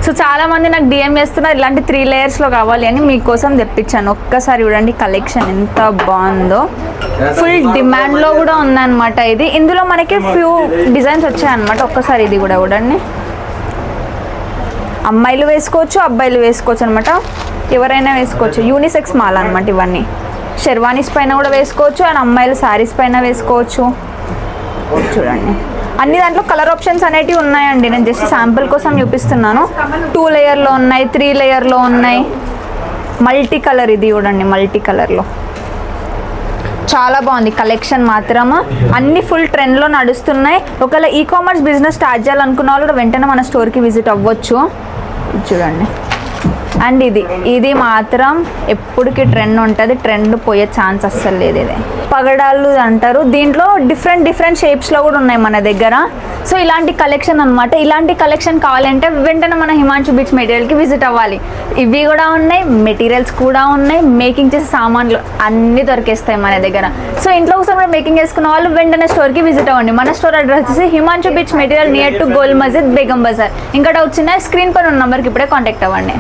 So చాలా మంది నాకు డిఎం చేస్తున్నారు ఇలాంటి 3 లేయర్స్లో కావాలి అని, మీకోసం తెప్పించాను. ఒక్కసారి చూడండి కలెక్షన్ ఎంత బాగుందో, ఫుల్ డిమాండ్లో కూడా ఉందన్నమాట ఇది. ఇందులో మనకి ఫ్యూ డిజైన్స్ వచ్చాయన్నమాట. ఒక్కసారి ఇది కూడా చూడండి, అమ్మాయిలు వేసుకోవచ్చు అబ్బాయిలు వేసుకోవచ్చు అనమాట, ఎవరైనా వేసుకోవచ్చు. యూనిసెక్స్ మాల్ అనమాట ఇవన్నీ. షెర్వానీస్ పైన కూడా వేసుకోవచ్చు అండ్ అమ్మాయిలు శారీస్ పైన వేసుకోవచ్చు. చూడండి అన్ని దాంట్లో కలర్ ఆప్షన్స్ అనేటివి ఉన్నాయండి. నేను జస్ట్ శాంపుల్ కోసం చూపిస్తున్నాను. 2 లేయర్లో ఉన్నాయి, 3 లేయర్లో ఉన్నాయి, మల్టీ కలర్. ఇది చూడండి మల్టీ కలర్లో చాలా బాగుంది కలెక్షన్ మాత్రం. అన్ని ఫుల్ ట్రెండ్లో నడుస్తున్నాయి. ఒకవేళ ఈ-కామర్స్ బిజినెస్ స్టార్ట్ చేయాలనుకున్న వాళ్ళు కూడా వెంటనే మన స్టోర్కి విజిట్ అవ్వచ్చు. చూడండి అండ్ ఇది మాత్రం ఎప్పటికీ ట్రెండ్ ఉంటుంది, ట్రెండ్ పోయే ఛాన్స్ అస్సలు లేదు. ఇది పగడాలు అంటారు, దీంట్లో డిఫరెంట్ షేప్స్లో కూడా ఉన్నాయి మన దగ్గర. సో ఇలాంటి కలెక్షన్ అనమాట. ఇలాంటి కలెక్షన్ కావాలంటే వెంటనే మన హిమాంశు బీచ్ మెటీరియల్కి విజిట్ అవ్వాలి. ఇవి కూడా ఉన్నాయి, మెటీరియల్స్ కూడా ఉన్నాయి, మేకింగ్ చేసే సామాన్లు అన్నీ దొరికేస్తాయి మన దగ్గర. సో ఇంట్లో కోసం కూడా మేకింగ్ చేసుకున్న వాళ్ళు వెంటనే స్టోర్కి విజిట్ అవ్వండి. మన స్టోర్ అడ్రస్ వచ్చేసి Himanshu beach material near to Gol Masjid, Begum Bazar. ఇంకా డౌట్స్ ఉన్నాయి స్క్రీన్ పైన ఉన్న నెంబర్కి ఇప్పుడే కాంటాక్ట్ అవ్వండి.